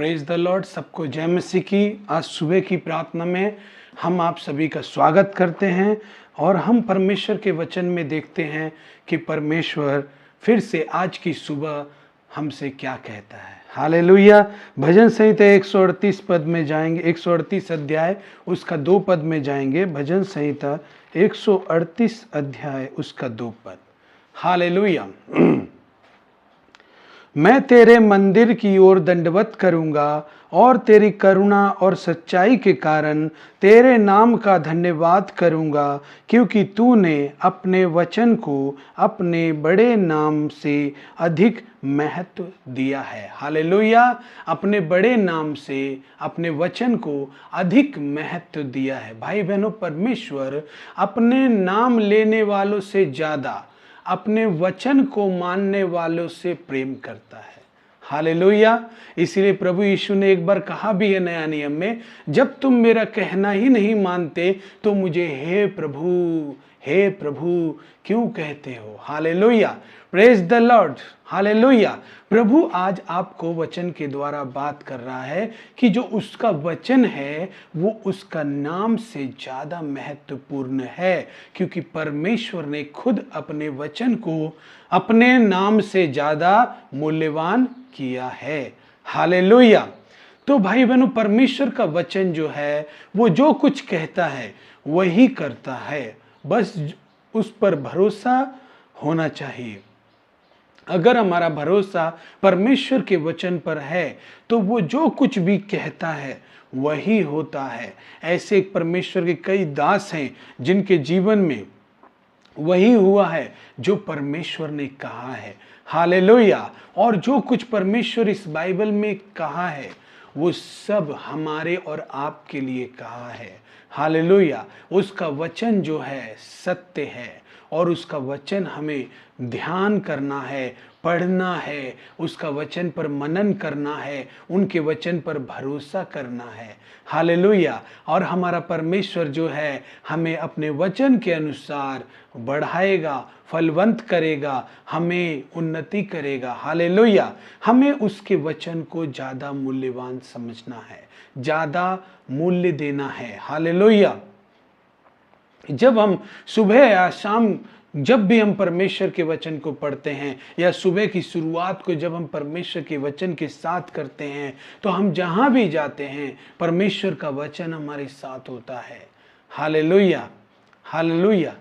Praise the Lord. सबको जय मसीह की। आज सुबह की प्रार्थना में हम आप सभी का स्वागत करते हैं और हम परमेश्वर के वचन में देखते हैं कि परमेश्वर फिर से आज की सुबह हमसे क्या कहता है। हालेलुया। भजन संहिता 138 पद में जाएंगे, 138 अध्याय उसका 2 पद में जाएंगे। भजन संहिता 138 अध्याय उसका 2 पद। हालेलुया। मैं तेरे मंदिर की ओर दंडवत करूंगा और तेरी करुणा और सच्चाई के कारण तेरे नाम का धन्यवाद करूंगा, क्योंकि तूने अपने वचन को अपने बड़े नाम से अधिक महत्व दिया है। हालेलुया। अपने बड़े नाम से अपने वचन को अधिक महत्व दिया है। भाई बहनों, परमेश्वर अपने नाम लेने वालों से ज्यादा अपने वचन को मानने वालों से प्रेम करता है। हालेलुया। इसीलिए प्रभु यीशु ने एक बार कहा भी है नया नियम में, जब तुम मेरा कहना ही नहीं मानते तो मुझे हे प्रभु क्यों कहते हो। Hallelujah. Praise the lord. Hallelujah. प्रभु आज आपको वचन के द्वारा बात कर रहा है कि जो उसका वचन है वो उसका नाम से ज्यादा महत्वपूर्ण है, क्योंकि परमेश्वर ने खुद अपने वचन को अपने नाम से ज्यादा मूल्यवान किया है। हालेलुया। तो भाई बहनों, परमेश्वर का वचन जो है वो जो कुछ कहता है वही करता है। बस उस पर भरोसा होना चाहिए। अगर हमारा भरोसा परमेश्वर के वचन पर है तो वो जो कुछ भी कहता है वही होता है। ऐसे एक परमेश्वर के कई दास हैं जिनके जीवन में वही हुआ है जो परमेश्वर ने कहा है। हालेलुया। और जो कुछ परमेश्वर इस बाइबल में कहा है वो सब हमारे और आपके लिए कहा है। हालेलुया। उसका वचन जो है सत्य है और उसका वचन हमें ध्यान करना है, पढ़ना है, उसका वचन पर मनन करना है, उनके वचन पर भरोसा करना है। हालेलुया। और हमारा परमेश्वर जो है हमें अपने वचन के अनुसार बढ़ाएगा, फलवंत करेगा, हमें उन्नति करेगा। हालेलुया। हमें उसके वचन को ज़्यादा मूल्यवान समझना है, ज़्यादा मूल्य देना है। हालेलुया। जब हम सुबह या शाम जब भी हम परमेश्वर के वचन को पढ़ते हैं या सुबह की शुरुआत को जब हम परमेश्वर के वचन के साथ करते हैं तो हम जहां भी जाते हैं परमेश्वर का वचन हमारे साथ होता है। हालेलुया। हालेलुया।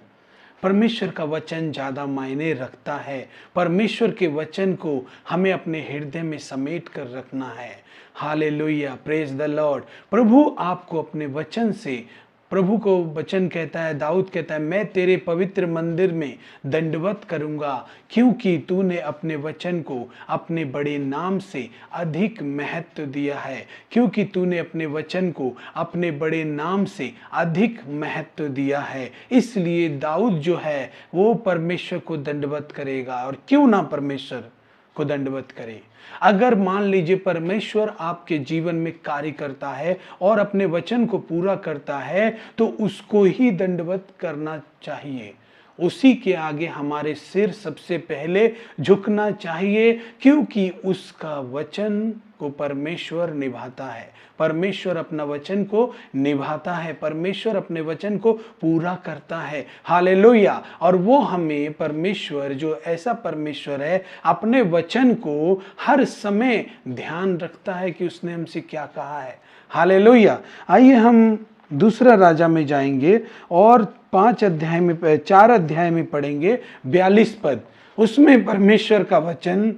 परमेश्वर का वचन ज़्यादा मायने रखता है। परमेश्वर के वचन को हमें अपने हृदय में समेट कर रखना है। हालेलुया। Praise the lord. प्रभु आपको अपने वचन से, प्रभु को वचन कहता है, दाऊद कहता है, मैं तेरे पवित्र मंदिर में दंडवत करूंगा, क्योंकि तूने अपने वचन को अपने बड़े नाम से अधिक महत्व दिया है। क्योंकि तूने अपने वचन को अपने बड़े नाम से अधिक महत्व दिया है, इसलिए दाऊद जो है वो परमेश्वर को दंडवत करेगा। और क्यों ना परमेश्वर को दंडवत करे। अगर मान लीजिए परमेश्वर आपके जीवन में कार्य करता है और अपने वचन को पूरा करता है तो उसको ही दंडवत करना चाहिए। उसी के आगे हमारे सिर सबसे पहले झुकना चाहिए, क्योंकि उसका वचन को परमेश्वर निभाता है। परमेश्वर अपना वचन को निभाता है, परमेश्वर अपने वचन को पूरा करता है। हालेलुया। और वो हमें परमेश्वर जो ऐसा परमेश्वर है अपने वचन को हर समय ध्यान रखता है कि उसने हमसे क्या कहा है। हालेलुया। आइए हम दूसरा राजा में जाएंगे और 4 अध्याय में पढ़ेंगे 42 पद। उसमें परमेश्वर का वचन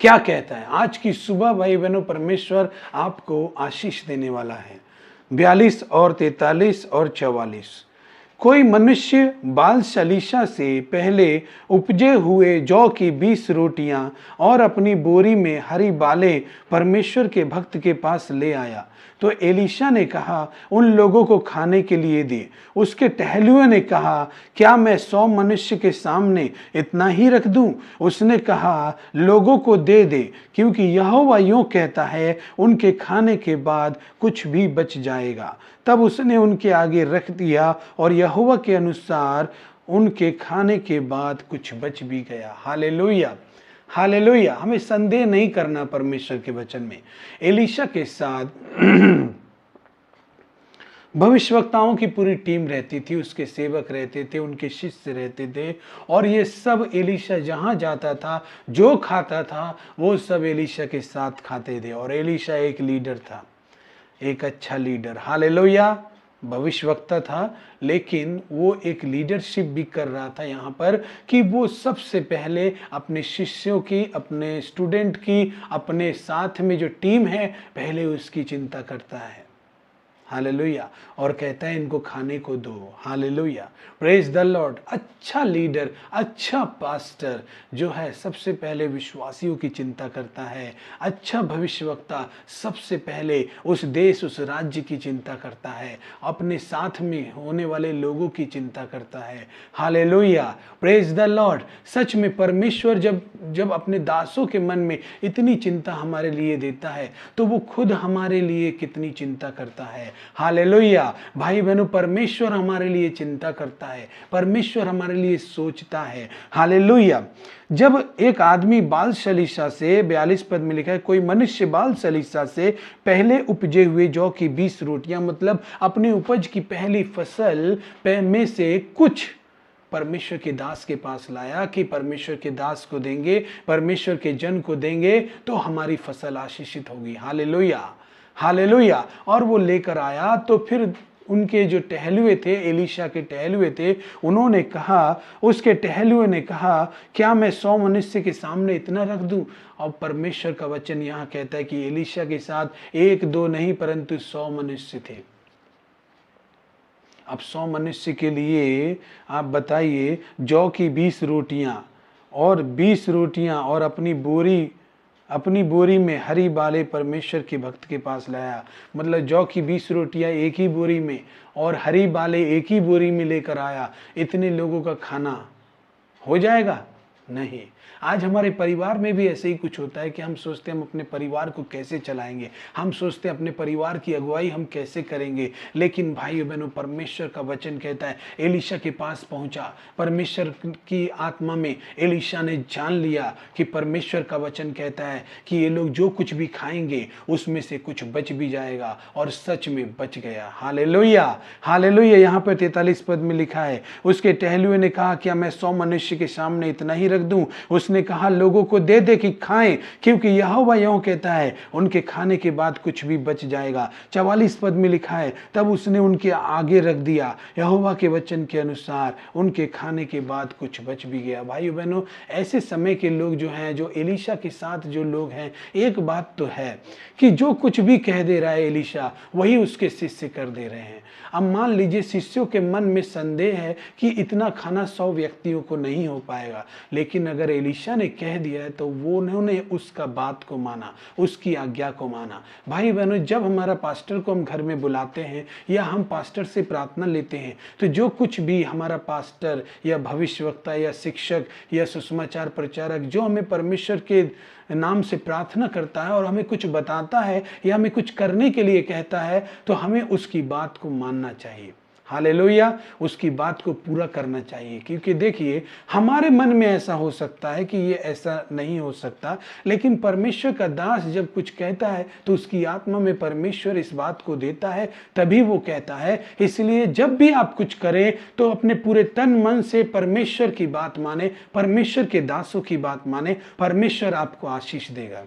क्या कहता है। आज की सुबह भाई बहनों परमेश्वर आपको आशीष देने वाला है। 42 और 43 और 44। कोई मनुष्य बाल सलीसा से पहले उपजे हुए जौ की 20 रोटियां और अपनी बोरी में हरी बालें परमेश्वर के भक्त के पास ले आया, तो एलीशा ने कहा, उन लोगों को खाने के लिए दे। उसके टहलुओं ने कहा, क्या मैं 100 मनुष्य के सामने इतना ही रख दूं? उसने कहा, लोगों को दे दे, क्योंकि यहोवा यूं कहता है, उनके खाने के बाद कुछ भी बच जाएगा। तब उसने उनके आगे रख दिया और यहोवा के अनुसार उनके खाने के बाद कुछ बच भी गया। हालेलुया। हालेलुया। हमें संदेह नहीं करना परमेश्वर के वचन में। एलीशा के साथ भविष्यवक्ताओं की पूरी टीम रहती थी, उसके सेवक रहते थे, उनके शिष्य रहते थे, और ये सब एलीशा जहाँ जाता था, जो खाता था, वो सब एलीशा के साथ खाते थे। और एलीशा एक लीडर था, एक अच्छा लीडर, हालेलुया। भविष्यवक्ता था, लेकिन वो एक लीडरशिप भी कर रहा था यहाँ पर, कि वो सबसे पहले अपने शिष्यों की, अपने स्टूडेंट की, अपने साथ में जो टीम है, पहले उसकी चिंता करता है। हालेलुया। और कहता है इनको खाने को दो। Hallelujah, praise the Lord. अच्छा लीडर, अच्छा पास्टर जो है, सबसे पहले विश्वासियों की चिंता करता है। अच्छा भविष्यवक्ता सबसे पहले उस देश, उस राज्य की चिंता करता है, अपने साथ में होने वाले लोगों की चिंता करता है। Hallelujah, praise the lord. सच में परमेश्वर जब अपने दासों के मन में इतनी चिंता हमारे लिए देता है, तो वो खुद हमारे लिए कितनी चिंता करता है। हालेलुया। भाई बहनों, परमेश्वर हमारे लिए चिंता करता है, परमेश्वर हमारे लिए सोचता है। हालेलुया। जब एक आदमी बाल सलीसा से, 42 पद में लिखा है, कोई मनुष्य बाल सलीसा से पहले उपजे हुए जौ की 20 रोटियां, मतलब अपनी उपज की पहली फसल में से कुछ परमेश्वर के दास के पास लाया, कि परमेश्वर के दास को देंगे, परमेश्वर के जन को देंगे, तो हमारी फसल आशीषित होगी। Hallelujah, hallelujah. और वो लेकर आया, तो फिर उनके जो टहलुए थे, एलीशा के टहलुए थे, उन्होंने कहा, उसके टहलुए ने कहा, क्या मैं 100 मनुष्य के सामने इतना रख दूं? और परमेश्वर का वचन यहाँ कहता है कि एलीशा के साथ 1-2 नहीं, परंतु 100 मनुष्य थे। अब 100 मनुष्य के लिए आप बताइए, जौ की 20 रोटियां और 20 रोटियां और अपनी बोरी में हरी बाले परमेश्वर के भक्त के पास लाया। मतलब जौ की 20 रोटियां एक ही बोरी में और हरी बाले एक ही बोरी में लेकर आया। इतने लोगों का खाना हो जाएगा? नहीं। आज हमारे परिवार में भी ऐसे ही कुछ होता है कि हम सोचते हैं हम अपने परिवार को कैसे चलाएंगे, हम सोचते हैं अपने परिवार की अगुवाई हम कैसे करेंगे। लेकिन भाइयों बहनों, परमेश्वर का वचन कहता है, एलीशा के पास पहुंचा, परमेश्वर की आत्मा में एलीशा ने जान लिया कि परमेश्वर का वचन कहता है कि ये लोग जो कुछ भी खाएंगे उसमें से कुछ बच भी जाएगा, और सच में बच गया। Hallelujah, hallelujah. यहाँ पर 43 पद में लिखा है, उसके टहलुए ने कहा, क्या मैं 100 मनुष्य के सामने इतना ही रख दूं? उसने कहा, लोगों को दे दे कि खाएं, क्योंकि यहोवा यूं कहता है, उनके खाने के बाद कुछ भी बच जाएगा। 44 पद में लिखा है, तब उसने उनके आगे रख दिया, यहोवा के वचन के अनुसार उनके खाने के बाद कुछ बच भी गया। भाइयों बहनों, ऐसे समय के लोग जो हैं, जो एलीशा के साथ जो लोग हैं, एक बात तो है कि जो कुछ भी कह दे रहा है एलीशा, वही उसके शिष्य कर दे रहे हैं। अब मान लीजिए शिष्यों के मन में संदेह है कि इतना खाना 100 व्यक्तियों को नहीं हो पाएगा, लेकिन अगर एलीशा ने कह दिया है तो वो उन्होंने उसका बात को माना, उसकी आज्ञा को माना। भाई बहनों, जब हमारा पास्टर को हम घर में बुलाते हैं या हम पास्टर से प्रार्थना लेते हैं, तो जो कुछ भी हमारा पास्टर या भविष्यवक्ता या शिक्षक या सुसमाचार प्रचारक जो हमें परमेश्वर के नाम से प्रार्थना करता है और हमें कुछ बताता है या हमें कुछ करने के लिए कहता है, तो हमें उसकी बात को मानना चाहिए। हालेलुया, उसकी बात को पूरा करना चाहिए। क्योंकि देखिए, हमारे मन में ऐसा हो सकता है कि ये ऐसा नहीं हो सकता, लेकिन परमेश्वर का दास जब कुछ कहता है तो उसकी आत्मा में परमेश्वर इस बात को देता है, तभी वो कहता है। इसलिए जब भी आप कुछ करें तो अपने पूरे तन मन से परमेश्वर की बात माने, परमेश्वर के दासों की बात माने, परमेश्वर आपको आशीष देगा।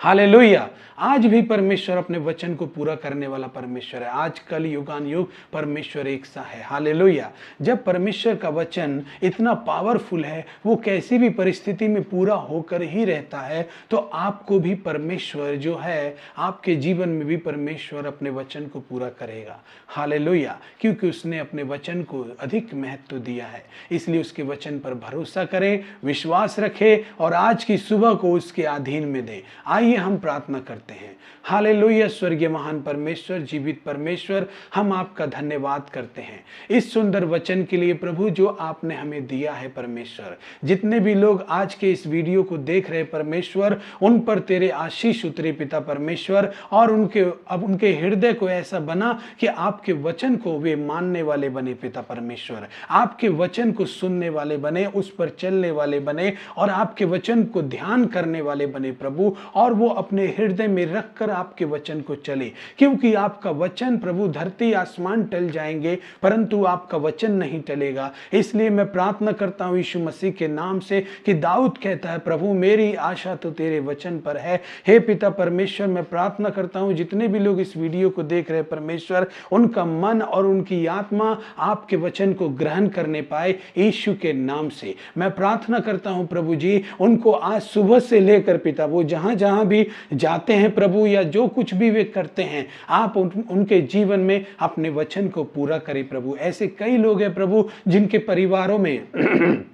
हालेलुया। आज भी परमेश्वर अपने वचन को पूरा करने वाला परमेश्वर है। आज कल युगान युग परमेश्वर एक सा है। हालेलुया। जब परमेश्वर का वचन इतना पावरफुल है, वो कैसी भी परिस्थिति में पूरा होकर ही रहता है, तो आपको भी परमेश्वर जो है, आपके जीवन में भी परमेश्वर अपने वचन को पूरा करेगा। हालेलुया। क्योंकि उसने अपने वचन को अधिक महत्व दिया है, इसलिए उसके वचन पर भरोसा करें, विश्वास रखें और आज की सुबह को उसके अधीन में दें। आइए आइए हम प्रार्थना करते हैं। हालेलुया। स्वर्गीय महान परमेश्वर, जीवित परमेश्वर, हम आपका धन्यवाद करते हैं इस सुंदर वचन के लिए प्रभु जो आपने हमें दिया है परमेश्वर। जितने भी लोग आज के इस वीडियो को देख रहे परमेश्वर, उन पर तेरे आशीष उतरे पिता परमेश्वर, और उनके हृदय को ऐसा बना कि आपके वचन को वे मानने वाले बने पिता परमेश्वर। आपके वचन को सुनने वाले बने, उस पर चलने वाले बने, और आपके वचन को ध्यान करने वाले बने प्रभु, और वो अपने हृदय में रखकर आपके वचन को चले। क्योंकि आपका वचन प्रभु, धरती आसमान टल जाएंगे परंतु आपका वचन नहीं टलेगा। इसलिए मैं प्रार्थना करता हूं यीशु मसीह के नाम से कि दाऊद कहता है प्रभु मेरी आशा तो तेरे वचन पर है। हे पिता परमेश्वर, मैं प्रार्थना करता हूं जितने भी लोग इस वीडियो को देख रहे परमेश्वर, उनका मन और उनकी आत्मा आपके वचन को ग्रहण करने पाए यीशु के नाम से। मैं प्रार्थना करता हूं प्रभु जी, उनको आज सुबह से लेकर पिता वो जहां जहां भी जाते हैं प्रभु, या जो कुछ भी वे करते हैं, आप उनके जीवन में अपने वचन को पूरा करें प्रभु। ऐसे कई लोग हैं प्रभु जिनके परिवारों में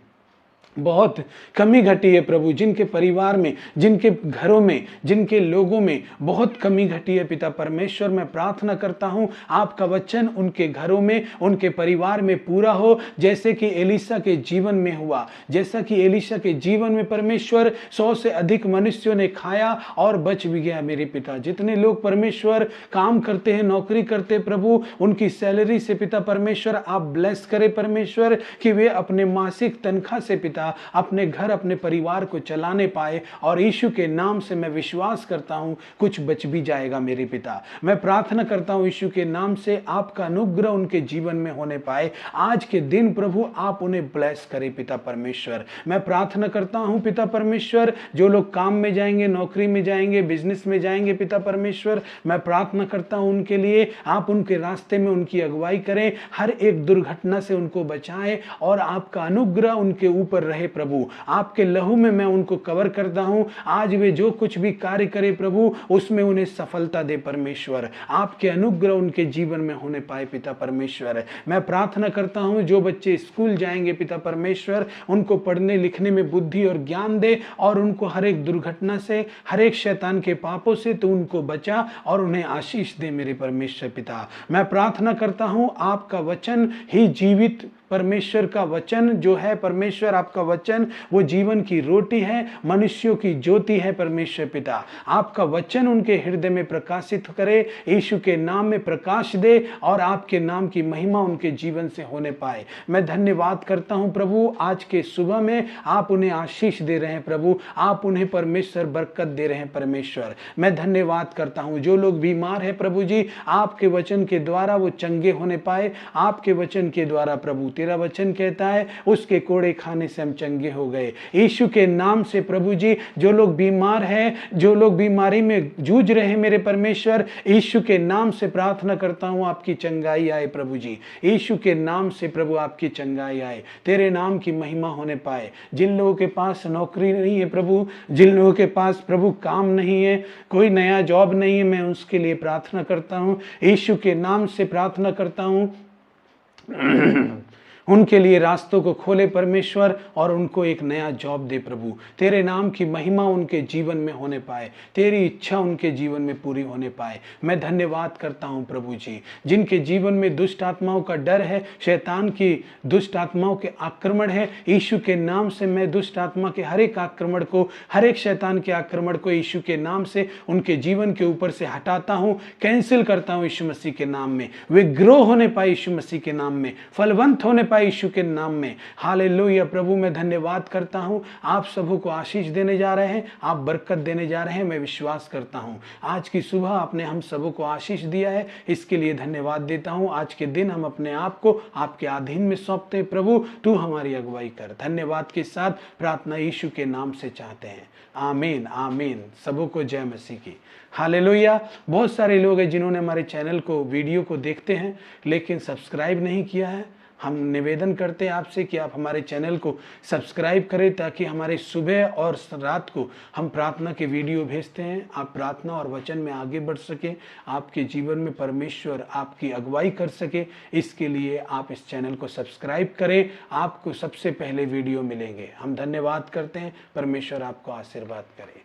बहुत कमी घटी है प्रभु, जिनके परिवार में, जिनके घरों में, जिनके लोगों में बहुत कमी घटी है पिता परमेश्वर। मैं प्रार्थना करता हूं आपका वचन उनके घरों में, उनके परिवार में पूरा हो, जैसे कि एलीशा के जीवन में हुआ। जैसा कि एलीशा के जीवन में परमेश्वर 100 से अधिक मनुष्यों ने खाया और बच भी गया मेरे पिता। जितने लोग परमेश्वर काम करते हैं, नौकरी करते प्रभु, उनकी सैलरी से पिता परमेश्वर आप ब्लेस करें परमेश्वर, कि वे अपने मासिक तनख्वाह से पिता अपने घर, अपने परिवार को चलाने पाए। और यीशु के नाम से मैं विश्वास करता हूं कुछ बच भी जाएगा मेरे पिता। मैं प्रार्थना करता हूं यीशु के नाम से आपका अनुग्रह उनके जीवन में होने पाए। आज के दिन प्रभु आप उन्हें ब्लेस करें पिता परमेश्वर। मैं प्रार्थना करता हूं पिता परमेश्वर, जो लोग काम में जाएंगे, नौकरी में जाएंगे, बिजनेस में जाएंगे पिता परमेश्वर, मैं प्रार्थना करता हूं उनके लिए आप उनके रास्ते में उनकी अगुवाई करें, हर एक दुर्घटना से उनको बचाएं, और आपका अनुग्रह उनके ऊपर रहे प्रभु। आपके लहू में मैं उनको कवर करता हूं। आज वे जो कुछ भी कार्य करे प्रभु, उसमें उन्हें सफलता दे परमेश्वर। आपके अनुग्रह उनके जीवन में होने पाए पिता परमेश्वर। मैं प्रार्थना करता हूं जो बच्चे स्कूल जाएंगे पिता परमेश्वर, उनको पढ़ने लिखने में बुद्धि और ज्ञान दे, और उनको हर एक दुर्घटना से, हर एक शैतान के पापों से तो उनको बचा और उन्हें आशीष दे मेरे परमेश्वर पिता। मैं प्रार्थना करता हूं आपका वचन ही जीवित, परमेश्वर का वचन जो है परमेश्वर, आपका वचन वो जीवन की रोटी है, मनुष्यों की ज्योति है परमेश्वर पिता। आपका वचन उनके हृदय में प्रकाशित करे, यीशु के नाम में प्रकाश दे, और आपके नाम की महिमा उनके जीवन से होने पाए। मैं धन्यवाद करता हूं प्रभु, आज के सुबह में आप उन्हें आशीष दे रहे हैं प्रभु, आप उन्हें परमेश्वर बरकत दे रहे हैं परमेश्वर। मैं धन्यवाद करता हूं जो लोग बीमार है प्रभु जी, आपके वचन के द्वारा वो चंगे होने पाए। आपके वचन के द्वारा प्रभु, तेरा वचन कहता है उसके कोड़े खाने से हम चंगे हो गए। यीशु के नाम से प्रभु जी, जो लोग बीमार हैं, जो लोग बीमारी में जूझ रहे हैं मेरे परमेश्वर, यीशु के नाम से प्रार्थना करता हूं आपकी चंगाई आए प्रभु जी। यीशु के नाम से प्रभु आपकी चंगाई आए, तेरे नाम की महिमा होने पाए। जिन लोगों के पास नौकरी नहीं है प्रभु, जिन लोगों के पास प्रभु काम नहीं है, कोई नया जॉब नहीं है, मैं उसके लिए प्रार्थना करता हूं, यीशु के नाम से प्रार्थना करता हूं उनके लिए रास्तों को खोले परमेश्वर, और उनको एक नया जॉब दे प्रभु। तेरे नाम की महिमा उनके जीवन में होने पाए, तेरी इच्छा उनके जीवन में पूरी होने पाए। मैं धन्यवाद करता हूं प्रभु जी, जिनके जीवन में दुष्ट आत्माओं का डर है, शैतान की दुष्ट आत्माओं के आक्रमण है, यीशु के नाम से मैं दुष्ट आत्मा के हर एक आक्रमण को, हर एक शैतान के आक्रमण को यीशु के नाम से उनके जीवन के ऊपर से हटाता हूं, कैंसिल करता हूं यीशु मसीह के नाम में। वे ग्रो होने पाए यीशु मसीह के नाम में, फलवंत होने पाए यीशु के नाम में। हालेलुया प्रभु, मैं धन्यवाद करता हूं, आप सबों को आशीष देने जा रहे हैं, आप बरकत देने जा रहे हैं। मैं विश्वास करता हूं आज की सुबह आपने हम सबों को आशीष दिया है, इसके लिए धन्यवाद देता हूं। आज के दिन हम अपने आप को आपके अधीन में सौंपते हैं प्रभु, तू हमारी अगुवाई कर। धन्यवाद के साथ प्रार्थना यीशु के नाम से चाहते हैं, आमीन आमीन। सबों को जय मसीह की। हालेलुया। बहुत सारे लोग हैं जिन्होंने हमारे चैनल को, वीडियो को देखते हैं लेकिन सब्सक्राइब नहीं किया है। हम निवेदन करते हैं आपसे कि आप हमारे चैनल को सब्सक्राइब करें, ताकि हमारे सुबह और रात को हम प्रार्थना के वीडियो भेजते हैं, आप प्रार्थना और वचन में आगे बढ़ सके, आपके जीवन में परमेश्वर आपकी अगुवाई कर सके। इसके लिए आप इस चैनल को सब्सक्राइब करें, आपको सबसे पहले वीडियो मिलेंगे। हम धन्यवाद करते हैं, परमेश्वर आपको आशीर्वाद करे।